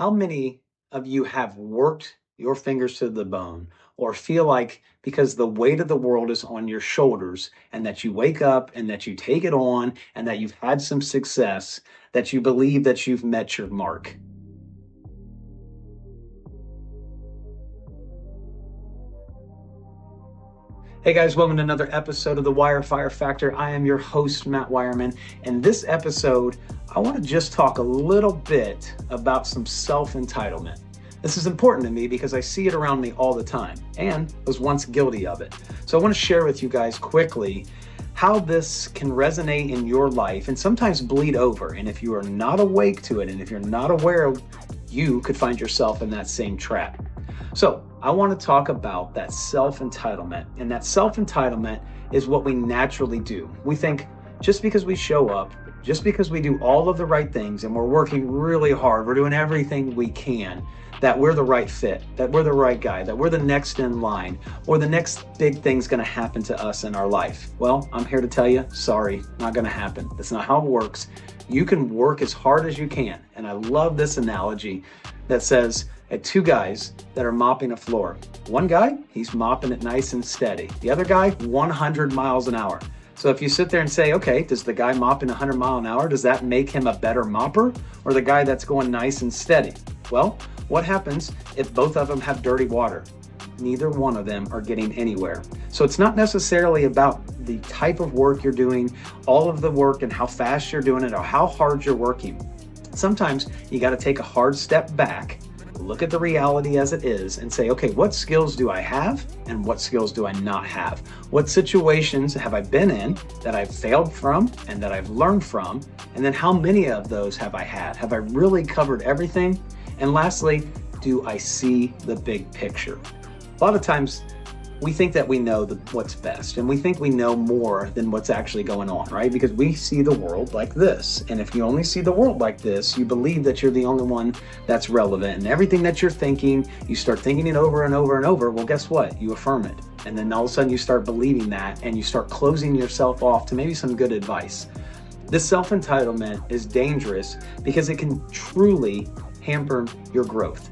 How many of you have worked your fingers to the bone or feel like because the weight of the world is on your shoulders and that you wake up and that you take it on and that you've had some success, that you believe that you've met your mark? Hey guys, welcome to another episode of the Wire Fire Factor. I am your host, Matt Wireman. And this episode, I want to just talk a little bit about some self-entitlement. This is important to me because I see it around me all the time and was once guilty of it. So I want to share with you guys quickly how this can resonate in your life and sometimes bleed over. And if you are not awake to it and if you're not aware, you could find yourself in that same trap. So I want to talk about that self-entitlement. And that self-entitlement is what we naturally do. We think just because we show up, just because we do all of the right things and we're working really hard, we're doing everything we can, that we're the right fit, that we're the right guy, that we're the next in line, or the next big thing's going to happen to us in our life. Well, I'm here to tell you, sorry, not going to happen. That's not how it works. You can work as hard as you can. And I love this analogy that says, two guys that are mopping a floor. One guy, he's mopping it nice and steady. The other guy, 100 miles an hour. So if you sit there and say, okay, does the guy mopping 100 miles an hour, does that make him a better mopper? Or the guy that's going nice and steady? Well, what happens if both of them have dirty water? Neither one of them are getting anywhere. So it's not necessarily about the type of work you're doing, all of the work and how fast you're doing it or how hard you're working. Sometimes you got to take a hard step back, look at the reality as it is and say, okay, what skills do I have and what skills do I not have? What situations have I been in that I've failed from and that I've learned from? And then how many of those have I had? Have I really covered everything? And lastly, do I see the big picture? A lot of times we think that we know what's best and we think we know more than what's actually going on, right? Because we see the world like this. And if you only see the world like this, you believe that you're the only one that's relevant. And everything that you're thinking, you start thinking it over and over and over. Well, guess what? You affirm it. And then all of a sudden you start believing that and you start closing yourself off to maybe some good advice. This self-entitlement is dangerous because it can truly hamper your growth.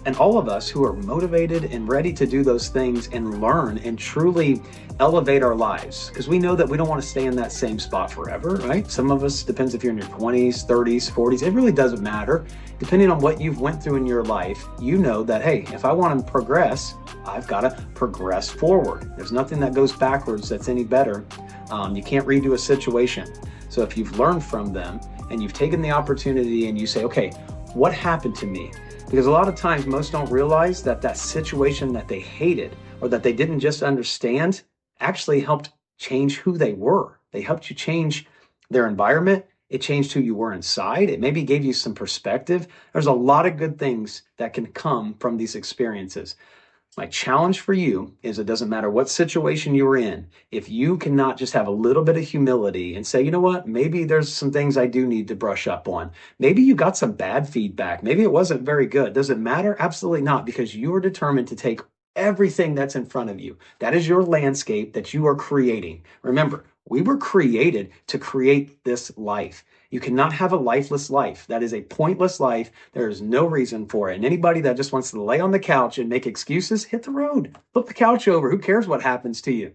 And all of us who are motivated and ready to do those things and learn and truly elevate our lives, because we know that we don't want to stay in that same spot forever, right? Some of us, depends if you're in your 20s, 30s, 40s, it really doesn't matter. Depending on what you've went through in your life, you know that, hey, if I want to progress, I've got to progress forward. There's nothing that goes backwards that's any better. You can't redo a situation. So if you've learned from them and you've taken the opportunity and you say, okay, what happened to me? Because a lot of times most don't realize that that situation that they hated or that they didn't just understand actually helped change who they were. They helped you change their environment. It changed who you were inside. It maybe gave you some perspective. There's a lot of good things that can come from these experiences. My challenge for you is it doesn't matter what situation you were in. If you cannot just have a little bit of humility and say, you know what, maybe there's some things I do need to brush up on. Maybe you got some bad feedback. Maybe it wasn't very good. Does it matter? Absolutely not, because you are determined to take everything that's in front of you. That is your landscape that you are creating. Remember, we were created to create this life. You cannot have a lifeless life. That is a pointless life. There is no reason for it. And anybody that just wants to lay on the couch and make excuses, hit the road. Flip the couch over. Who cares what happens to you?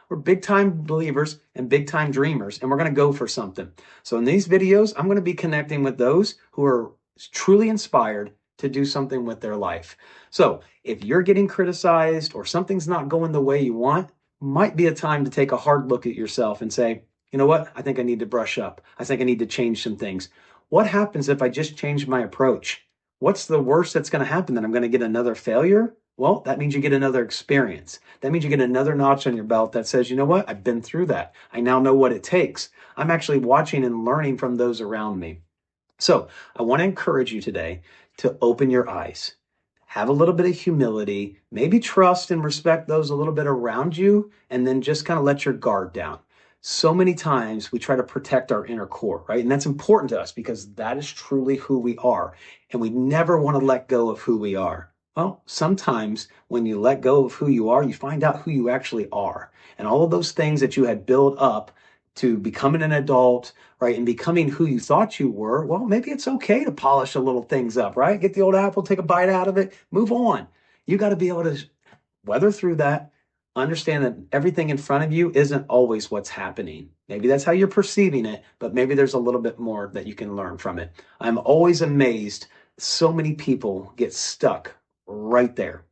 We're big time believers and big time dreamers, and we're going to go for something. So in these videos, I'm going to be connecting with those who are truly inspired to do something with their life. So if you're getting criticized or something's not going the way you want, might be a time to take a hard look at yourself and say, you know what? I think I need to brush up. I think I need to change some things. What happens if I just change my approach? What's the worst that's going to happen? That I'm going to get another failure? Well, that means you get another experience. That means you get another notch on your belt that says, you know what? I've been through that. I now know what it takes. I'm actually watching and learning from those around me. So I want to encourage you today to open your eyes. Have a little bit of humility, maybe trust and respect those a little bit around you, and then just kind of let your guard down. So many times we try to protect our inner core, right? And that's important to us because that is truly who we are. And we never want to let go of who we are. Well, sometimes when you let go of who you are, you find out who you actually are. And all of those things that you had built up to becoming an adult, right, and becoming who you thought you were, well, maybe it's okay to polish a little things up, right? Get the old apple, take a bite out of it, move on. You got to be able to weather through that, understand that everything in front of you isn't always what's happening. Maybe that's how you're perceiving it, but maybe there's a little bit more that you can learn from it. I'm always amazed. So many people get stuck right there.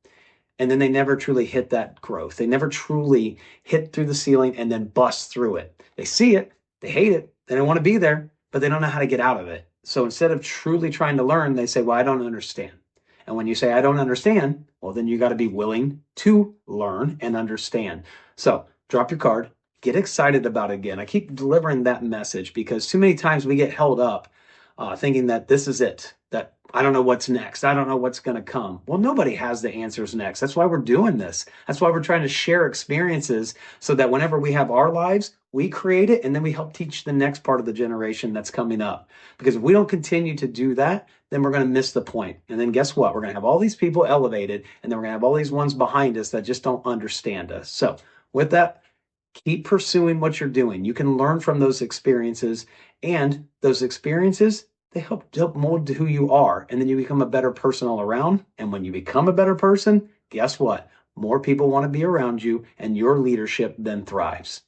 And then they never truly hit that growth. They never truly hit through the ceiling and then bust through it. They see it, they hate it, they don't want to be there, but they don't know how to get out of it. So instead of truly trying to learn, they say, well, I don't understand. And when you say, I don't understand, well, then you got to be willing to learn and understand. So drop your card, get excited about it again. I keep delivering that message because too many times we get held up thinking that this is it, that I don't know what's next. I don't know what's going to come. Well, nobody has the answers next. That's why we're doing this. That's why we're trying to share experiences so that whenever we have our lives, we create it and then we help teach the next part of the generation that's coming up. Because if we don't continue to do that, then we're going to miss the point. And then guess what? We're going to have all these people elevated and then we're going to have all these ones behind us that just don't understand us. So with that, keep pursuing what you're doing. You can learn from those experiences, and those experiences, they help mold who you are, and then you become a better person all around. And when you become a better person, guess what? More people want to be around you, and your leadership then thrives.